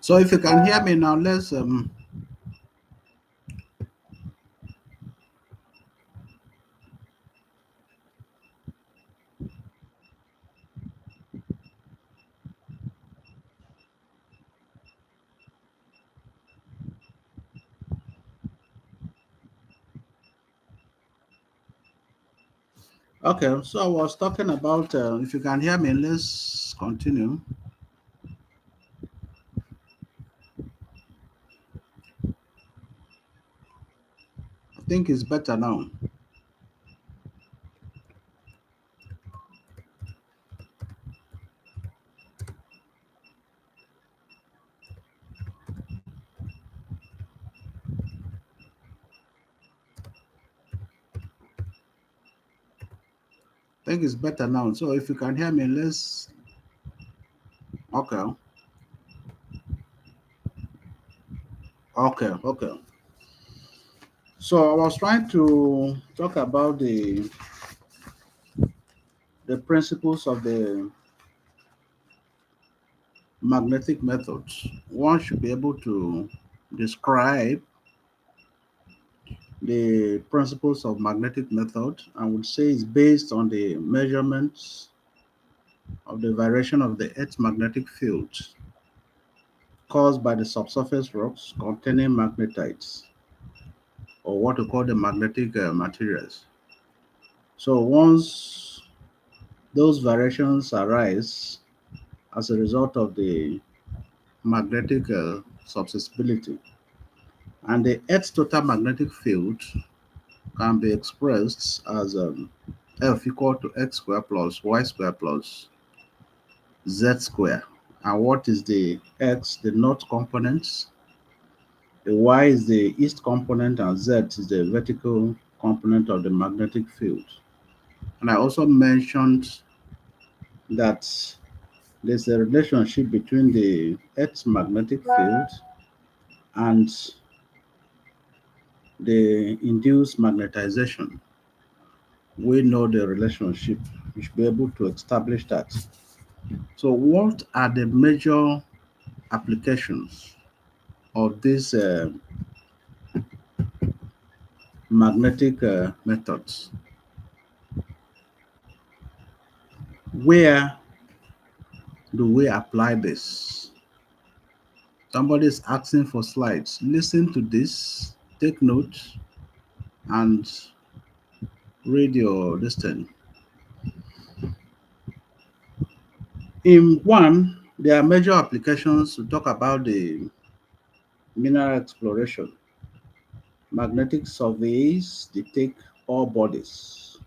So if you can hear me now, let's okay. So I was talking about if you can hear me, let's continue. I think it's better now. I think it's better now. So if you can hear me, let's. Okay. Okay. Okay. So I was trying to talk about the principles of the magnetic methods. One should be able to describe the principles of magnetic method. I would say it's based on the measurements of the variation of the Earth's magnetic field caused by the subsurface rocks containing magnetites, or what we call the magnetic materials. So once those variations arise as a result of the magnetic susceptibility, and the Earth's total magnetic field can be expressed as F equal to x squared plus y squared plus z squared. And what is the x? The north component, the y is the east component, and z is the vertical component of the magnetic field. And I also mentioned that there's a relationship between the Earth's magnetic field and the induced magnetization. We know the relationship. We should be able to establish that. So, what are the major applications of these magnetic methods? Where do we apply this? Somebody is asking for slides. Listen to this, take notes, and read your listing. In one, there are major applications to talk about the mineral exploration. Magnetic surveys detect ore bodies.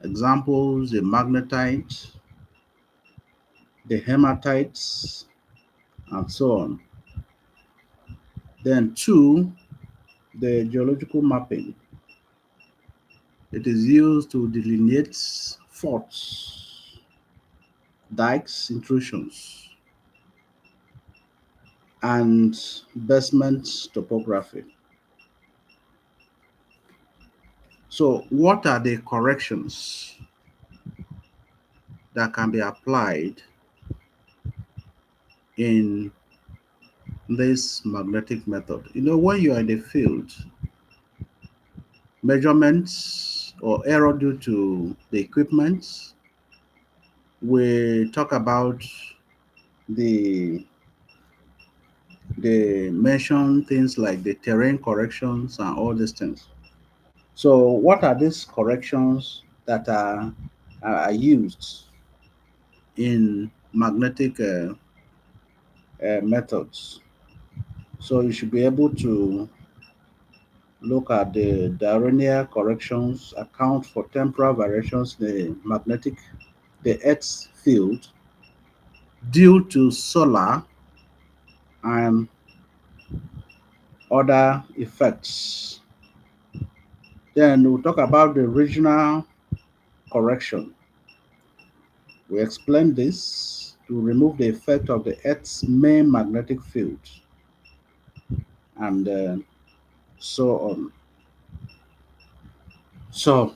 Examples: the magnetite, the hematites, and so on. Then two, the geological mapping. It is used to delineate faults, dikes, intrusions, and basement topography. So, what are the corrections that can be applied in this magnetic method? When you are in the field, measurements or error due to the equipment, we talk about the they mention things like the terrain corrections and all these things. So, what are these corrections that are used in magnetic methods? So, you should be able to look at the diurnal corrections, account for temporal variations in the Earth's field due to solar and other effects. Then we'll talk about the regional correction. We explain this to remove the effect of the Earth's main magnetic field and so on. So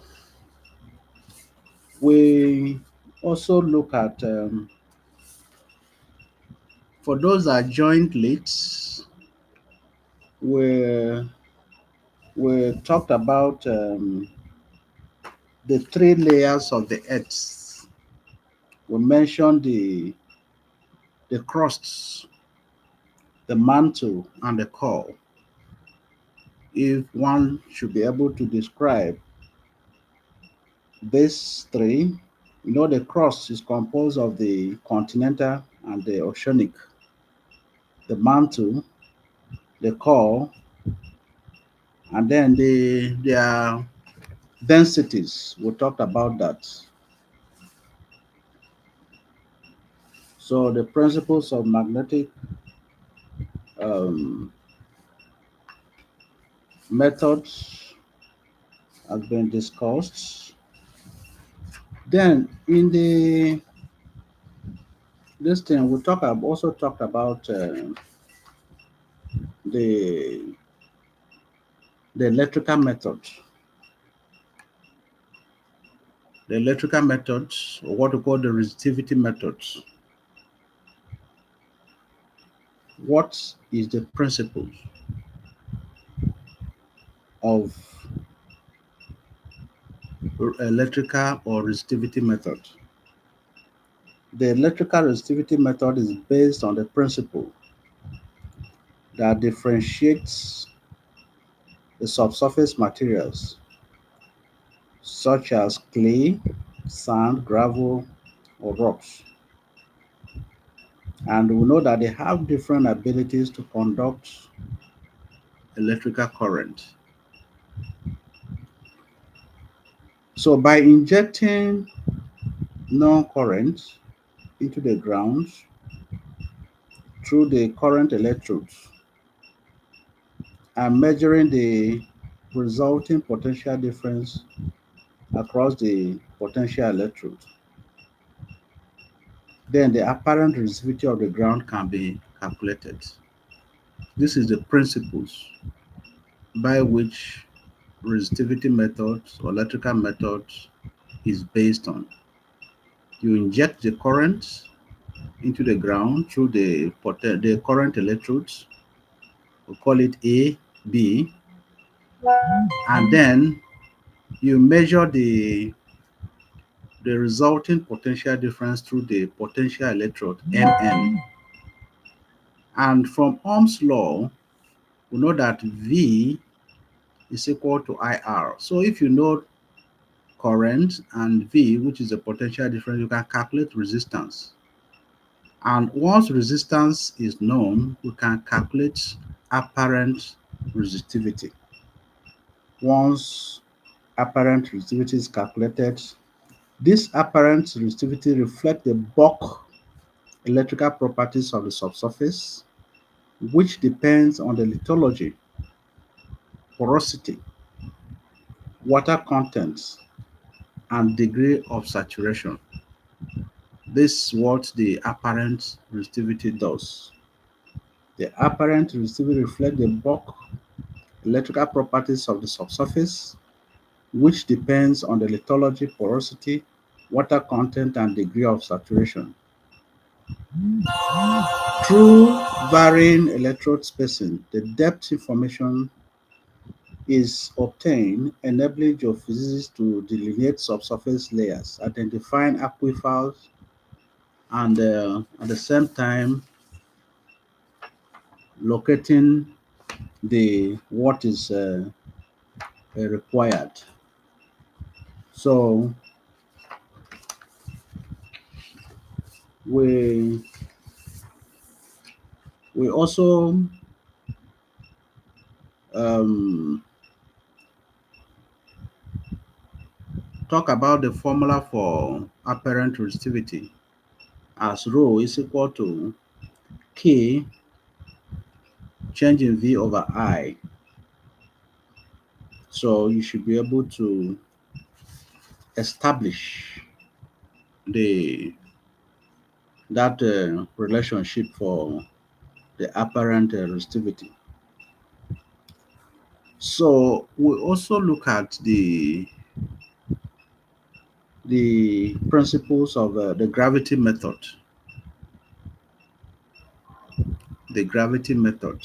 we also look at for those that joined late, we we talked about the three layers of the Earth. We mentioned the crusts, the mantle, and the core. If one should be able to describe these three, the crust is composed of the continental and the oceanic, the mantle, the core, and then their densities. We talked about that. So the principles of magnetic um, methods have been discussed. Then in the this thing we also talked about the the electrical method. The electrical methods, or what we call the resistivity methods. What is the principle of electrical or resistivity method? The electrical resistivity method is based on the principle that differentiates the subsurface materials such as clay, sand, gravel, or rocks. And we know that they have different abilities to conduct electrical current. So by injecting non-current into the ground through the current electrodes and measuring the resulting potential difference across the potential electrodes, then the apparent resistivity of the ground can be calculated. This is the principles by which resistivity methods or electrical methods is based on. You inject the current into the ground through the current electrodes, we call it A, B, and then you measure the resulting potential difference through the potential electrode Nn. And from Ohm's law, we know that V is equal to IR. So if you know current and V, which is the potential difference, you can calculate resistance. And once resistance is known, we can calculate apparent resistivity. Once apparent resistivity is calculated, this apparent resistivity reflects the bulk electrical properties of the subsurface, which depends on the lithology, porosity, water content, and degree of saturation. This is what the apparent resistivity does. The apparent resistivity reflects the bulk electrical properties of the subsurface, which depends on the lithology, porosity, water content, and degree of saturation. Through varying electrode spacing, the depth information is obtained, enabling geophysicists to delineate subsurface layers, identifying aquifers, and at the same time locating the what is required. So we we also um, talk about the formula for apparent resistivity as rho is equal to K change in V over I. So you should be able to establish the that relationship for the apparent resistivity. So we also look at the principles of the gravity method. The gravity method.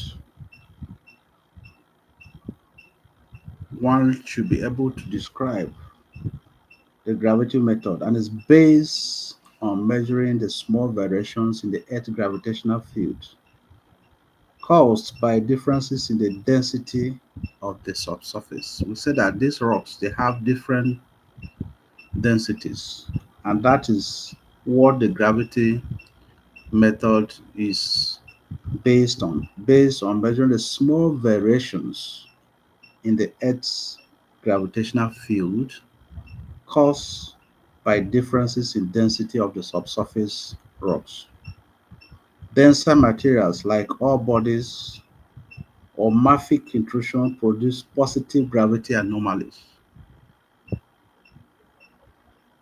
One should be able to describe the gravity method, and is based on measuring the small variations in the Earth's gravitational field caused by differences in the density of the subsurface. We say that these rocks they have different densities, and that is what the gravity method is based on measuring the small variations in the Earth's gravitational field caused by differences in density of the subsurface rocks. Denser materials like ore bodies or mafic intrusion produce positive gravity anomalies.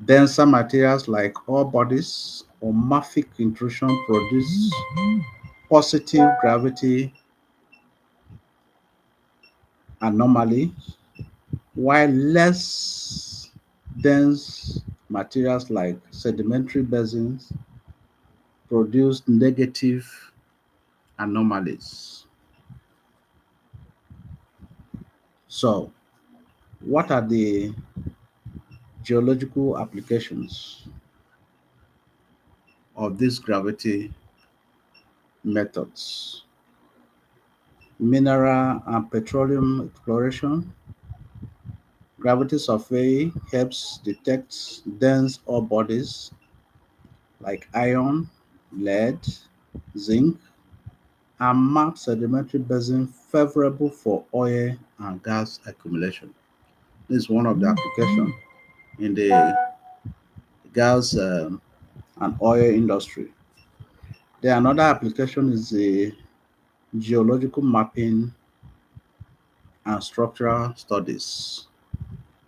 Denser materials like ore bodies or mafic intrusion produce positive gravity anomaly, while less dense materials like sedimentary basins produce negative anomalies. So, what are the geological applications of these gravity methods? Mineral and petroleum exploration. Gravity survey helps detect dense ore bodies like iron, lead, zinc, and map sedimentary basins favorable for oil and gas accumulation. This is one of the applications in the gas and oil industry. Then another application is the geological mapping and structural studies.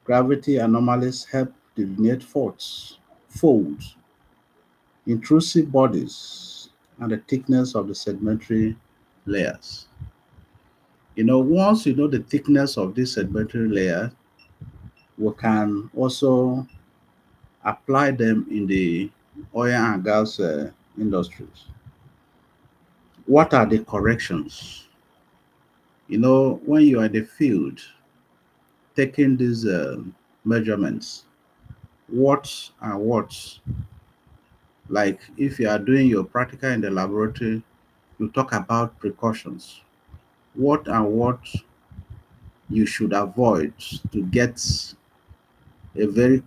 Gravity anomalies help delineate faults, folds, intrusive bodies, and the thickness of the sedimentary layers. Once you know the thickness of this sedimentary layer, we can also apply them in the oil and gas industries. What are the corrections? When you are in the field taking these measurements, what and what. Like if you are doing your practical in the laboratory, you talk about precautions. What and what you should avoid to get a very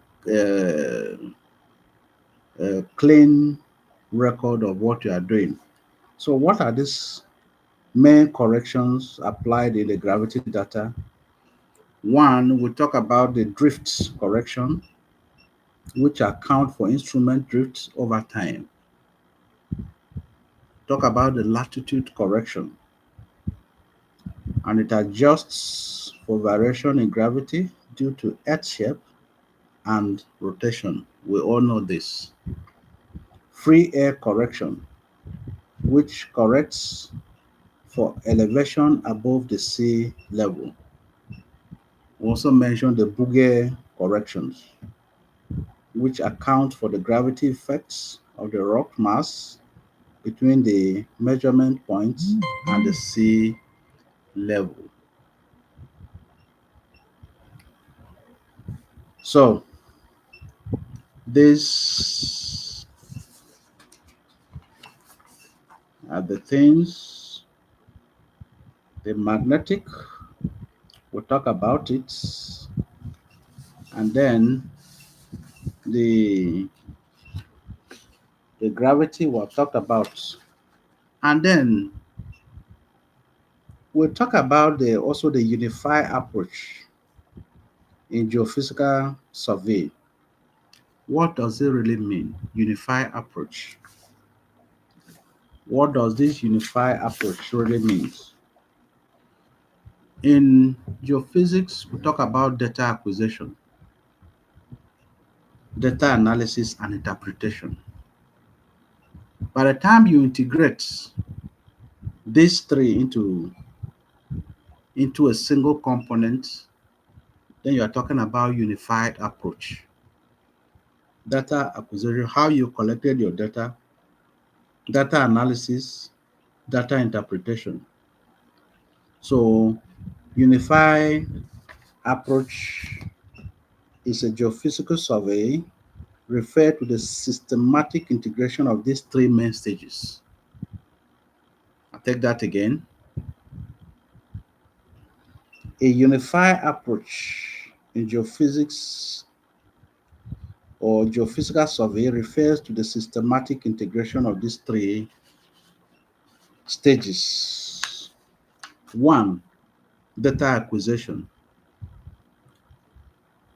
clean record of what you are doing. So, what are these main corrections applied in the gravity data? One, we talk about the drift correction, which account for instrument drifts over time. Talk about the latitude correction, and it adjusts for variation in gravity due to earth shape and rotation. We all know this. Free air correction, which corrects for elevation above the sea level. We also mentioned the Bouguer corrections, which account for the gravity effects of the rock mass between the measurement points and the sea level. So, these are the things. The magnetic, we'll talk about it, and then the the gravity we'll talk about, and then we'll talk about the also the unified approach in geophysical survey. What does it really mean? Unified approach. What does this unified approach really mean? In geophysics, we talk about data acquisition, data analysis, and interpretation. By the time you integrate these three into a single component, then you are talking about unified approach. Data acquisition, how you collected your data analysis, data interpretation. So, unified approach is a geophysical survey referred to the systematic integration of these three main stages. I'll take that again. A unified approach in geophysics or geophysical survey refers to the systematic integration of these three stages. One, data acquisition.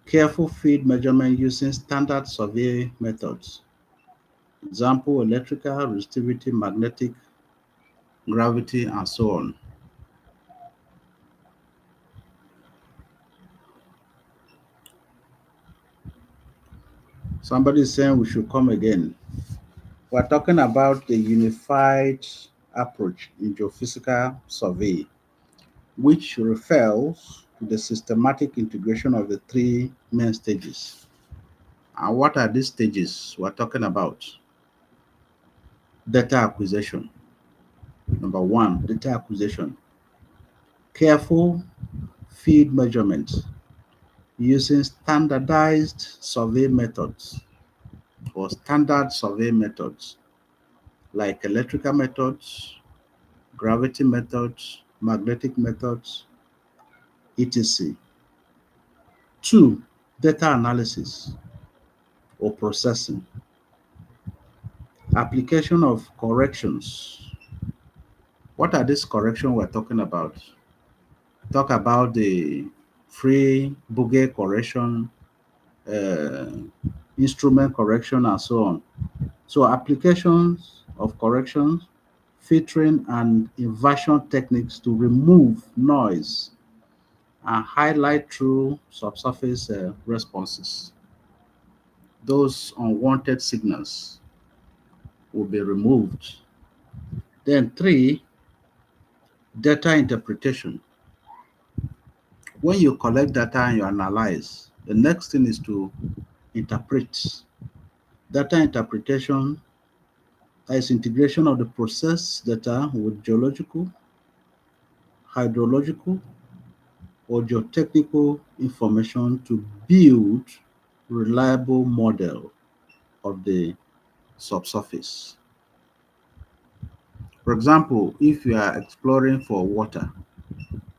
Careful field measurement using standard survey methods. Example, electrical, resistivity, magnetic, gravity, and so on. Somebody is saying we should come again. We're talking about the unified approach in geophysical survey, which refers to the systematic integration of the three main stages. And what are these stages we're talking about? Data acquisition. Number one, data acquisition. Careful field measurement using standardized survey methods or standard survey methods like electrical methods, gravity methods, magnetic methods, etc. Two, data analysis or processing. Application of corrections. What are these corrections we're talking about? Talk about the free Bouguer correction, uh, instrument correction, and so on. So applications of corrections, filtering and inversion techniques to remove noise and highlight true subsurface responses. Those unwanted signals will be removed. Then three, data interpretation. When you collect data and you analyze, the next thing is to interpret. Data interpretation is integration of the processed data with geological, hydrological, or geotechnical information to build reliable model of the subsurface. For example, if you are exploring for water,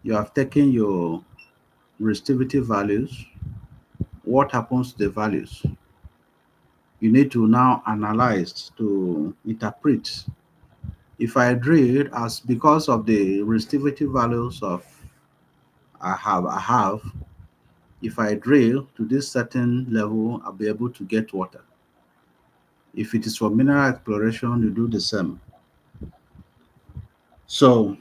you have taken your resistivity values. What happens to the values? You need to now analyze to interpret. If I drill as because of the resistivity values of I have, if I drill to this certain level, I'll be able to get water. If it is for mineral exploration, you do the same. So,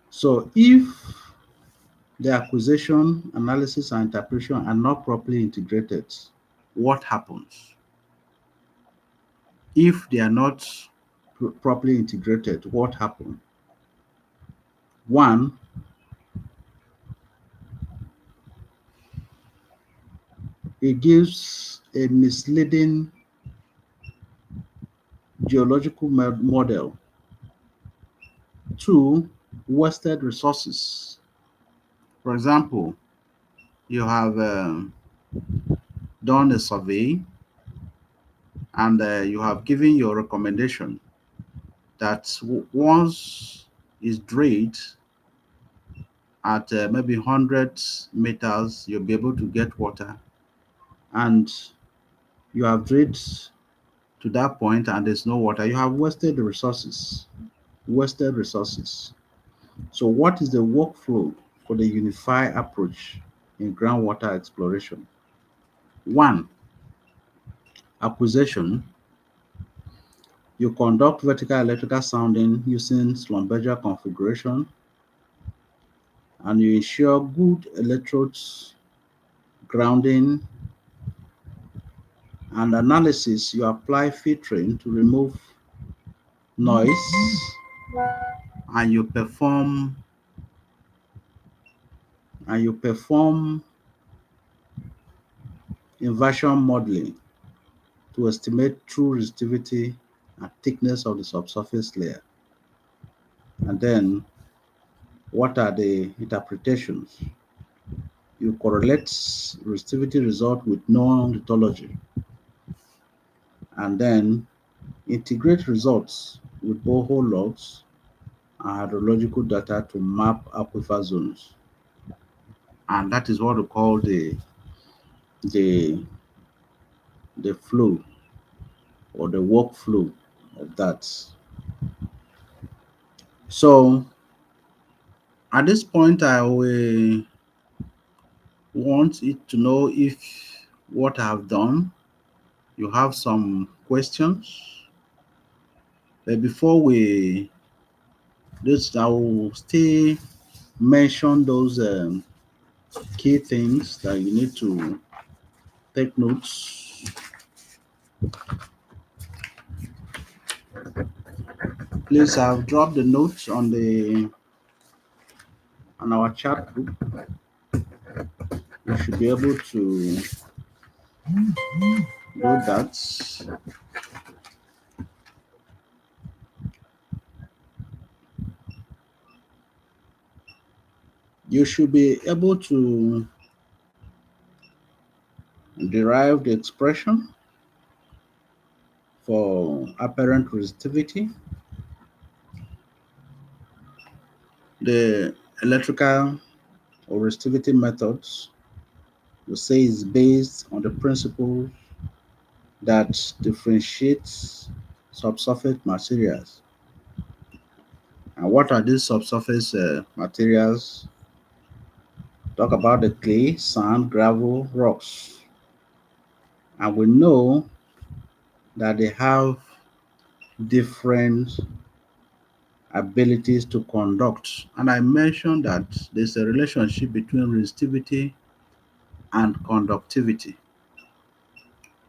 so if the acquisition, analysis, and interpretation are not properly integrated, what happens? If they are not properly integrated, what happens? One, it gives a misleading geological model. Two, wasted resources. For example, you have done a survey and you have given your recommendation that once is drilled at maybe 100 meters, you'll be able to get water. And you have drilled to that point and there's no water. You have wasted the resources. Wasted resources. So, what is the workflow for the unified approach in groundwater exploration? One, acquisition. You conduct vertical electrical sounding using Schlumberger configuration and you ensure good electrodes, grounding, and analysis. You apply filtering to remove noise and you perform inversion modeling to estimate true resistivity and thickness of the subsurface layer. And then what are the interpretations? You correlate resistivity result with known lithology and then integrate results with borehole logs and hydrological data to map aquifer zones. And that is what we call the the flow or the workflow of that. So at this point, I will want it to know if what I have done, you have some questions. But before we this, I will still mention those key things that you need to take notes. Please, I've dropped the notes on our chat group. You should be able to do that. You should be able to derive the expression for apparent resistivity, the electrical or resistivity methods we say is based on the principle that differentiates subsurface materials. And what are these subsurface materials? Talk about the clay, sand, gravel, rocks. And we know that they have different abilities to conduct. And I mentioned that there's a relationship between resistivity and conductivity.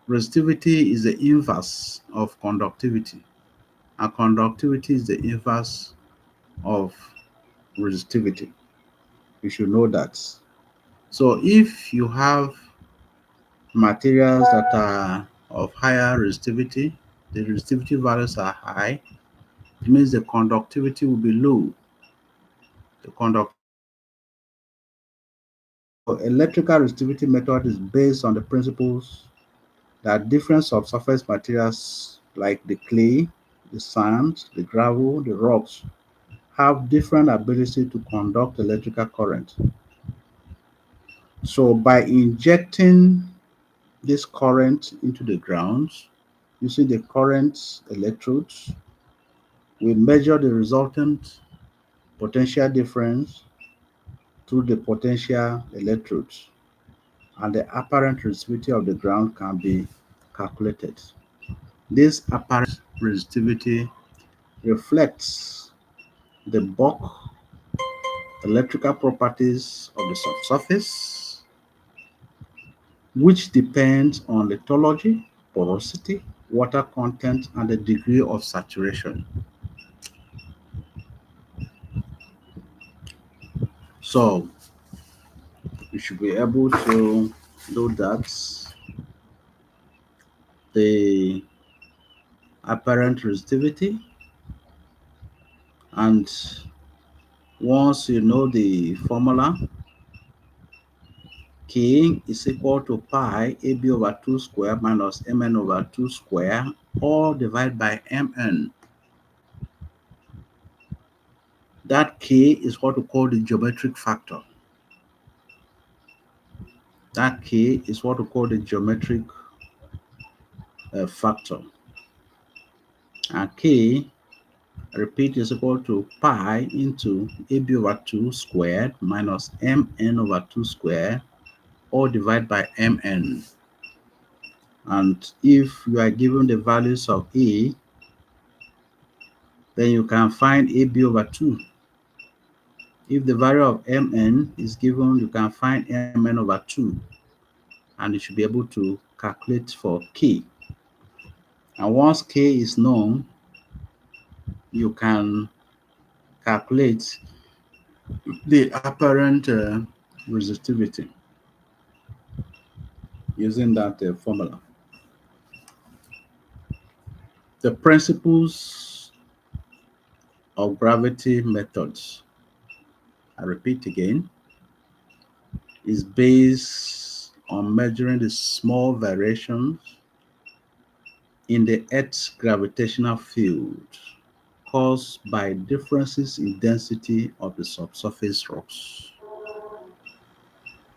Resistivity is the inverse of conductivity, and conductivity is the inverse of resistivity. You should know that. So if you have materials that are of higher resistivity, the resistivity values are high, it means the conductivity will be low. The conductivity will be low. Electrical resistivity method is based on the principles that different subsurface materials like the clay, the sand, the gravel, the rocks have different ability to conduct electrical current. So by injecting this current into the ground using the current electrodes, we measure the resultant potential difference through the potential electrodes, and the apparent resistivity of the ground can be calculated. This apparent resistivity reflects the bulk electrical properties of the subsurface, which depends on lithology, porosity, water content, and the degree of saturation. So you should be able to do that. The apparent resistivity, and once you know the formula, K is equal to pi AB over 2 square minus Mn over 2 square, all divided by Mn. That K is what we call the geometric factor. That K is what we call the geometric factor. And K, repeat, is equal to pi into AB over 2 squared minus Mn over 2 squared, all divided by Mn. And if you are given the values of A, then you can find AB over 2. If the value of Mn is given, you can find Mn over 2. And you should be able to calculate for K. And once K is known, you can calculate the apparent resistivity using that formula. The principles of gravity methods, I repeat again, is based on measuring the small variations in the Earth's gravitational field caused by differences in density of the subsurface rocks.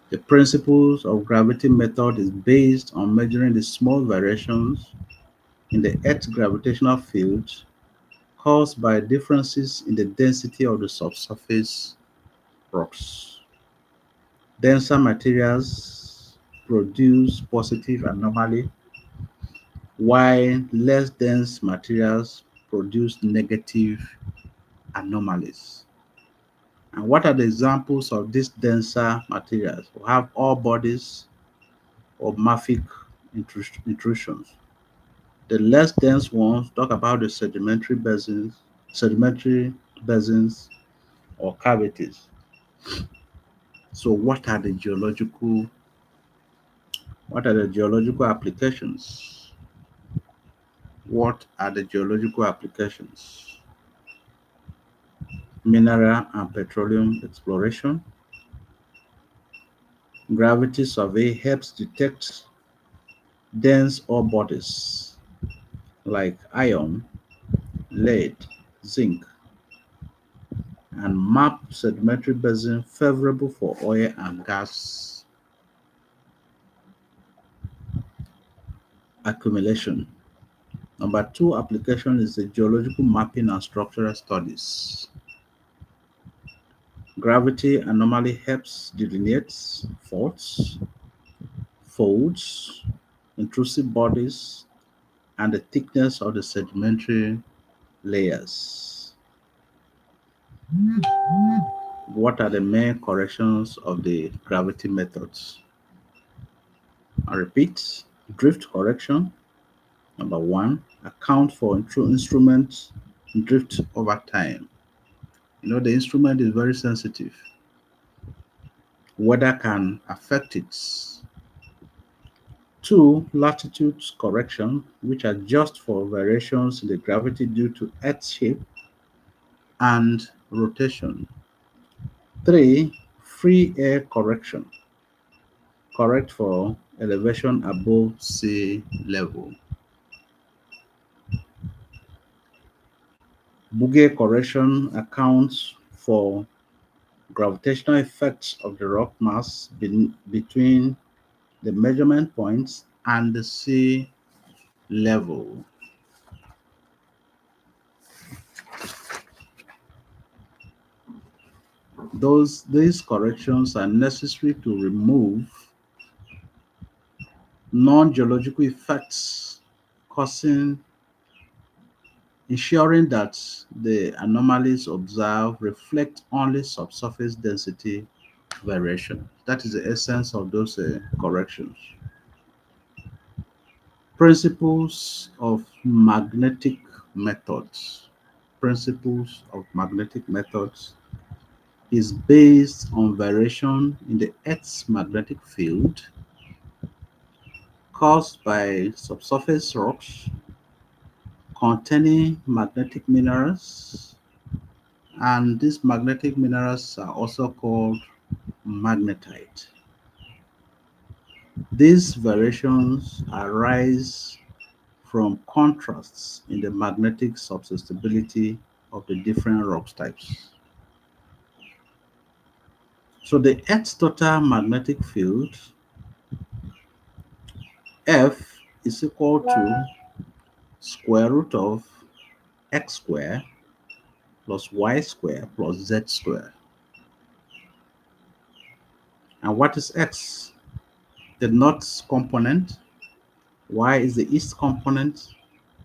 The principles of gravity method is based on measuring the small variations in the Earth's gravitational field caused by differences in the density of the subsurface rocks. Denser materials produce positive anomaly, while less dense materials produce negative anomalies. And what are the examples of these denser materials? We have ore bodies or mafic intrusions. The less dense ones talk about the sedimentary basins or cavities. So what are the geological applications? What are the geological applications? Mineral and petroleum exploration. Gravity survey helps detect dense ore bodies like iron, lead, zinc, and map sedimentary basin favorable for oil and gas accumulation. Number two application is the geological mapping and structural studies. Gravity anomaly helps delineate faults, folds, intrusive bodies, and the thickness of the sedimentary layers. What are the main corrections of the gravity methods? I repeat, drift correction. Number one, account for instrument drift over time. The instrument is very sensitive. Weather can affect it. Two, latitude correction, which adjusts for variations in the gravity due to Earth shape and rotation. Three, free air correction. correct for elevation above sea level. Bouguer correction accounts for gravitational effects of the rock mass between the measurement points and the sea level. These corrections are necessary to remove non-geological effects, causing ensuring that the anomalies observed reflect only subsurface density variation. That is the essence of those corrections. Principles of magnetic methods. Principles of magnetic methods is based on variation in the Earth's magnetic field caused by subsurface rocks containing magnetic minerals, and these magnetic minerals are also called magnetite. These variations arise from contrasts in the magnetic susceptibility of the different rock types. So the Earth's total magnetic field F is equal to square root of x squared plus y squared plus z squared. And what is x? The north component. Y is the east component.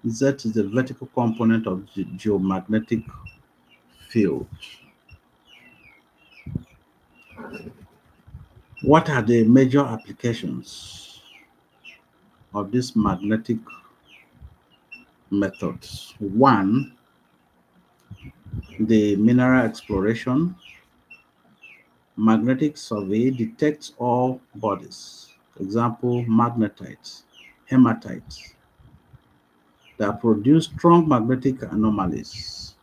Z is the vertical component of the geomagnetic field. What are the major applications of these magnetic methods? One, the mineral exploration. Magnetic survey detects all bodies. Example, magnetite, hematite, that produce strong magnetic anomalies.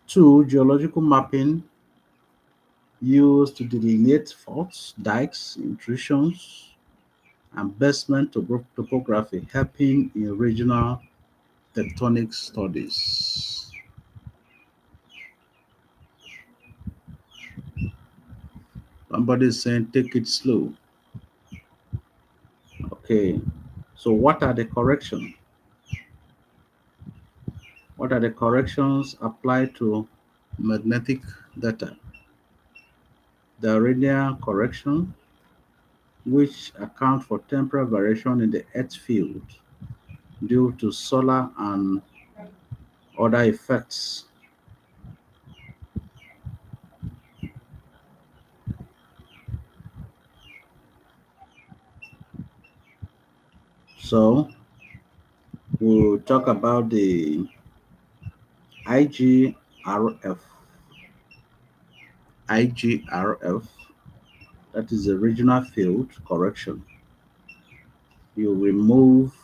Two, geological mapping used to delineate faults, dikes, intrusions, and basement topography, helping in regional tectonic studies. Somebody is saying, take it slow. Okay, so what are the corrections? What are the corrections applied to magnetic data? The radial correction, which account for temporal variation in the Earth field due to solar and other effects. So we'll talk about the IGRF. IGRF, that is the regional field correction. You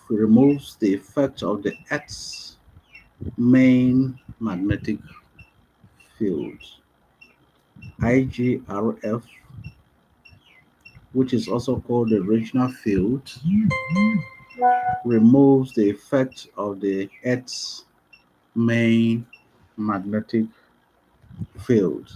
removes the effect of the Earth's main magnetic field. IGRF, which is also called the regional field, removes the effect of the Earth's main magnetic field.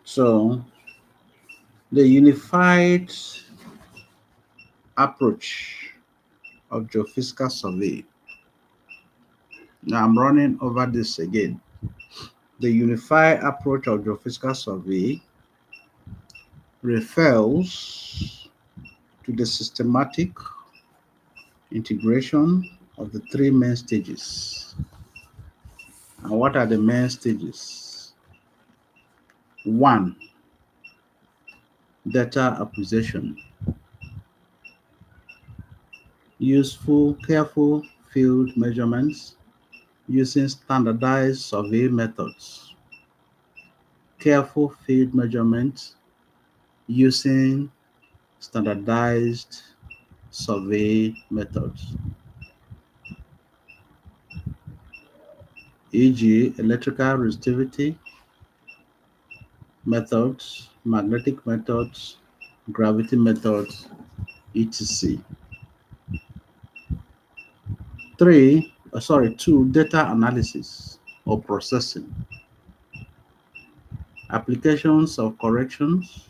So the unified approach of geophysical survey. Now I'm running over this again. The unified approach of geophysical survey refers to the systematic integration of the three main stages. And what are the main stages? One, data acquisition. Careful field measurements using standardized survey methods. careful field measurement using standardized survey methods, e.g., electrical resistivity methods, magnetic methods, gravity methods, etc. Two, data analysis or processing. Applications of corrections,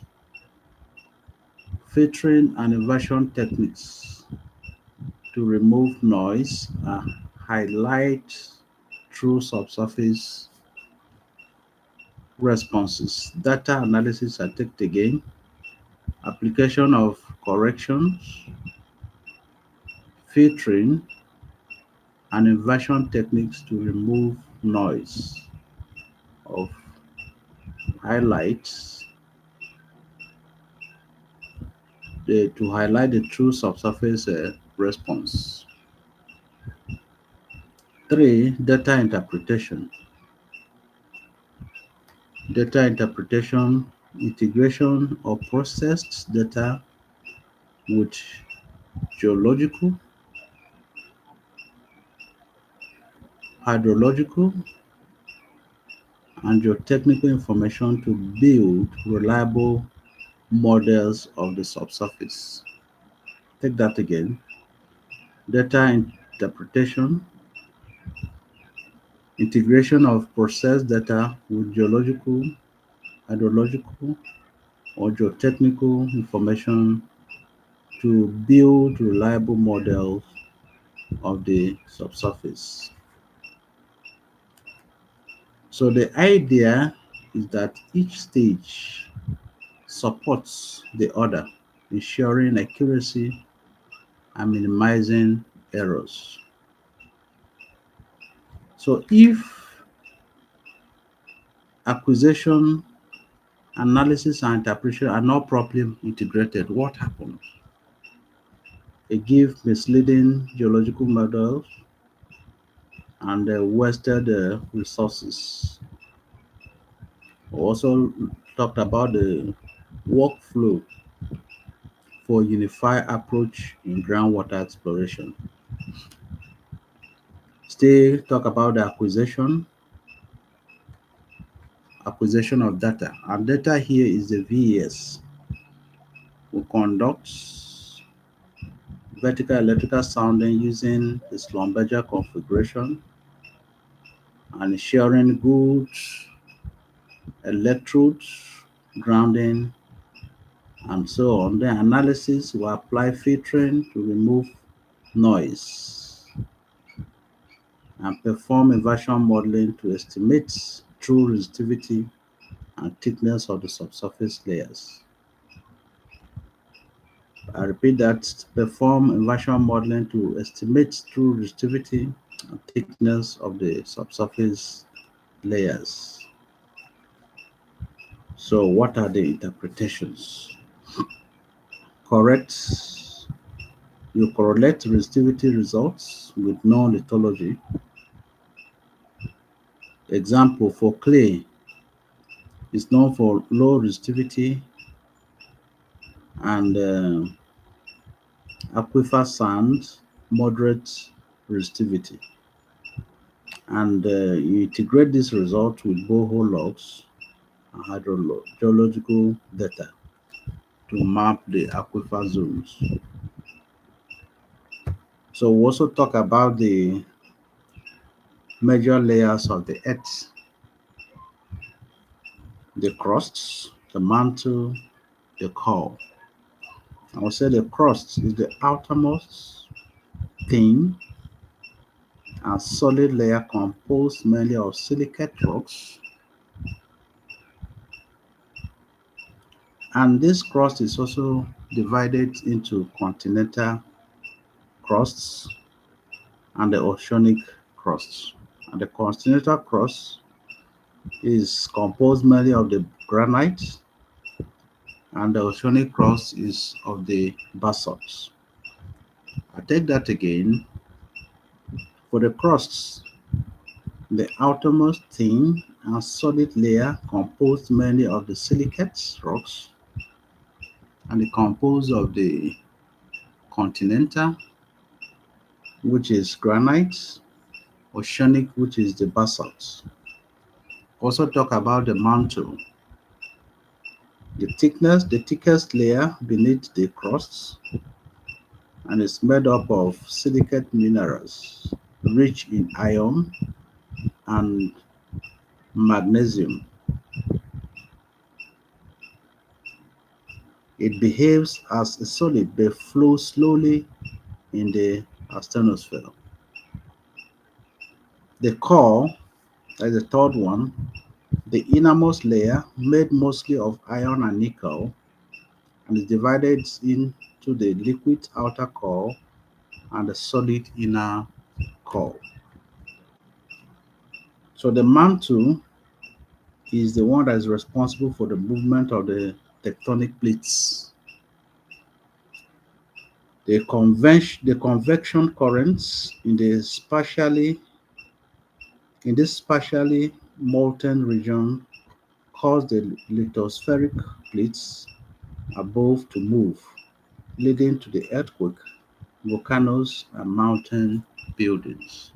filtering and inversion techniques to remove noise and highlight true subsurface responses. Data analysis, I take it again. Application of corrections, filtering and inversion techniques to remove noise of highlights to highlight the true subsurface response. 3. Data interpretation. Data interpretation, integration of processed data with geological, hydrological, and geotechnical information to build reliable models of the subsurface. Take that again. Data interpretation, integration of processed data with geological, hydrological, or geotechnical information to build reliable models of the subsurface. So the idea is that each stage supports the other, ensuring accuracy and minimizing errors. So if acquisition, analysis, and interpretation are not properly integrated, what happens? It gives misleading geological models and wasted resources. We also talked about the workflow for unified approach in groundwater exploration. Still talk about the acquisition of data. And data here is the VES. We conduct vertical electrical sounding using the Schlumberger configuration and ensuring good electrodes, grounding, and so on. The analysis will apply filtering to remove noise and perform inversion modeling to estimate true resistivity and thickness of the subsurface layers. I repeat that, perform inversion modeling to estimate true resistivity and thickness of the subsurface layers. So what are the interpretations? Correct. You correlate resistivity results with known lithology. Example, for clay is known for low resistivity, and aquifer sand moderate resistivity. And you integrate this result with borehole logs and hydrogeological data to map the aquifer zones. So we also talk about the major layers of the earth: the crust, the mantle, the core. I would say the crust is the outermost thin and solid layer composed mainly of silicate rocks, and this crust is also divided into continental crusts and the oceanic crusts. And the continental crust is composed mainly of the granite, and the oceanic crust is of the basalts. I take that again. For the crusts, the outermost thin and solid layer composed mainly of the silicates rocks, and it composed of the continental, which is granite, oceanic, which is the basalt. Also talk about the mantle. The thickest layer beneath the crust, and is made up of silicate minerals rich in iron and magnesium. It behaves as a solid but flows slowly in the asthenosphere. The core, that's the third one, the innermost layer, made mostly of iron and nickel, and is divided into the liquid outer core and the solid inner core. So the mantle is the one that is responsible for the movement of the tectonic plates. The convection currents in this spatially molten region cause the lithospheric plates above to move, leading to the earthquake, volcanoes, and mountain buildings.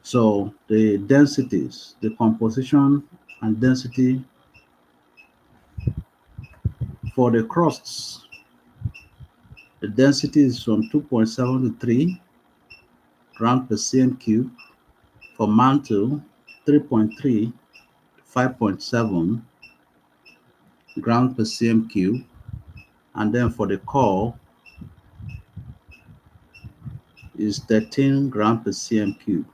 So the densities, the composition and density for the crusts, the density is from 2.7 to 3 grams per cm cube. For mantle, 3.3 to 5.7 grams per cm cube. And then for the core is 13 grams per cm cube.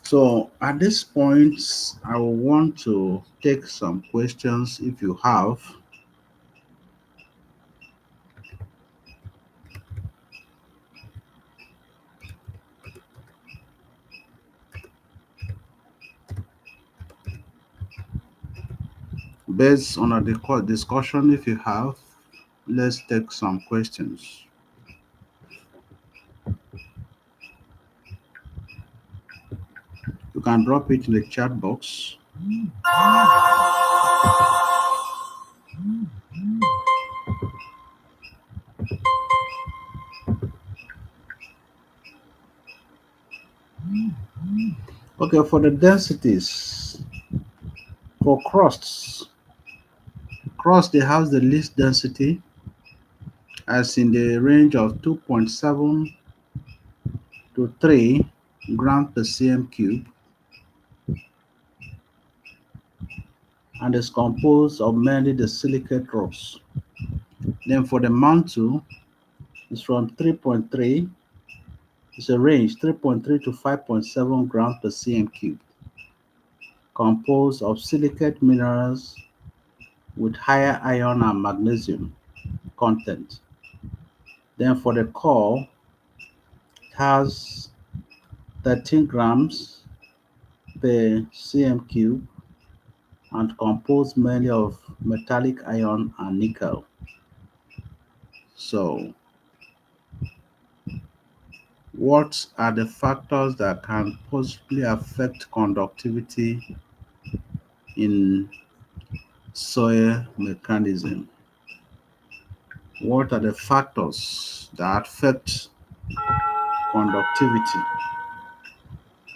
So at this point, I will want to take some questions if you have. Based on a discussion, if you have, let's take some questions. You can drop it in the chat box. Okay, for the densities, for crusts, crust they have the least density as in the range of 2.7 to 3 grams per cm cube and is composed of mainly the silicate rocks. Then for the mantle, it's from 3.3, it's a range 3.3 to 5.7 grams per cm cube, composed of silicate minerals with higher iron and magnesium content. Then for the core, it has 13 grams per cm cube and composed mainly of metallic iron and nickel. So, what are the factors that can possibly affect conductivity in soil mechanism? What are the factors that affect conductivity?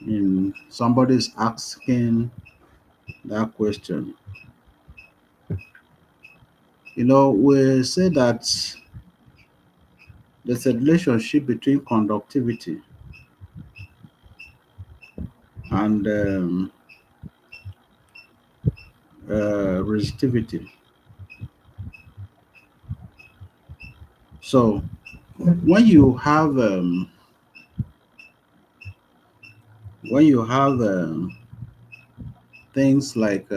In somebody's asking that question. We say that there's a relationship between conductivity and resistivity. So when you have things like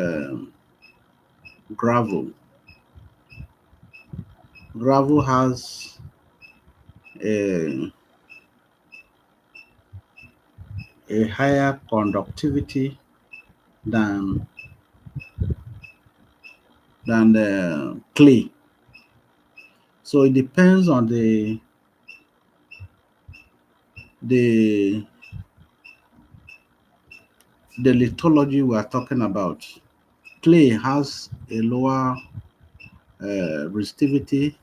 gravel, gravel has a, a higher conductivity than the clay. So it depends on the the lithology we are talking about. Clay has a lower resistivity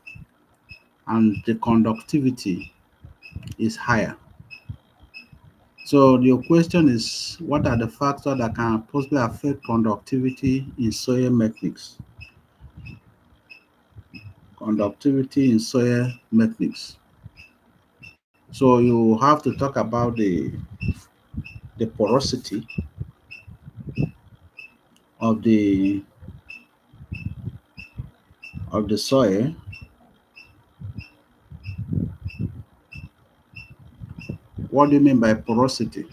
and the conductivity is higher. So your question is, what are the factors that can possibly affect conductivity in soil mechanics? Conductivity in soil mechanics. So you have to talk about the porosity of the soil. What do you mean by porosity?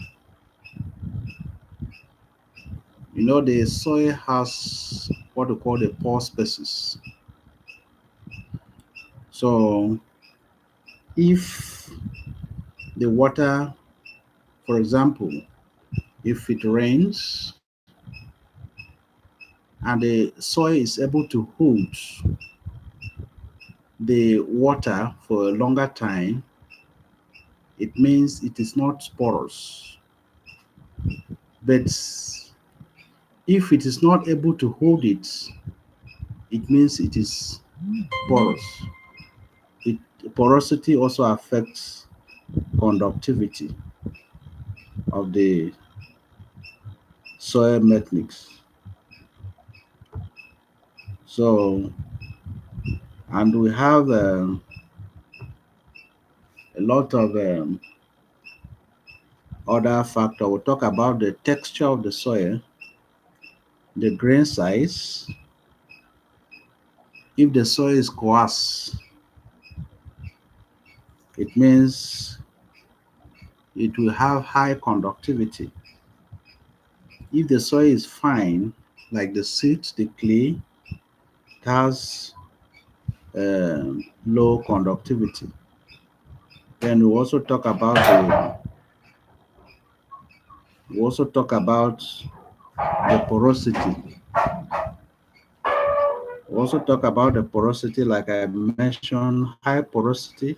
You know, the soil has what we call the pore spaces. So if the water, for example, if it rains and the soil is able to hold the water for a longer time, it means it is not porous. But if it is not able to hold it, it means it is porous. It, porosity also affects conductivity of the soil mechanics. So, and we have a lot of other factors. We'll talk about the texture of the soil, the grain size. If the soil is coarse, it means it will have high conductivity. If the soil is fine, like the silt, the clay, it has low conductivity. Then we also talk about the porosity. We also talk about the porosity, like I mentioned, high porosity.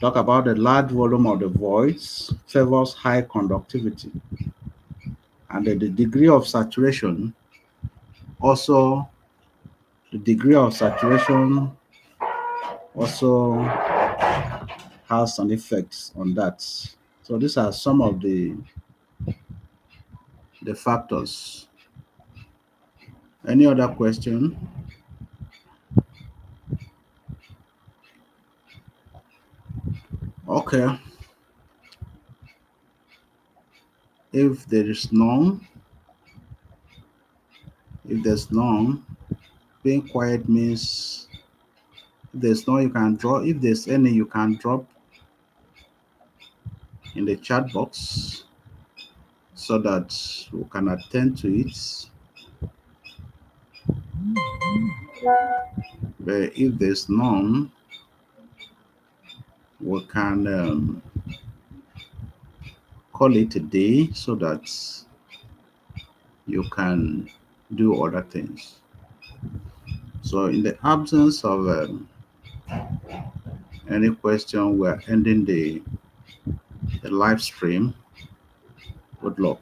Talk about the large volume of the voids favors high conductivity, and the degree of saturation also the degree of saturation also has an effect on that. So these are some of the factors. Any other question? Okay. If there is none, if there's none, being quiet means if there's none, you can draw. If there's any, you can drop in the chat box so that we can attend to it. But if there's none, we can call it a day so that you can do other things. So in the absence of any question, we're ending the live stream. Good luck.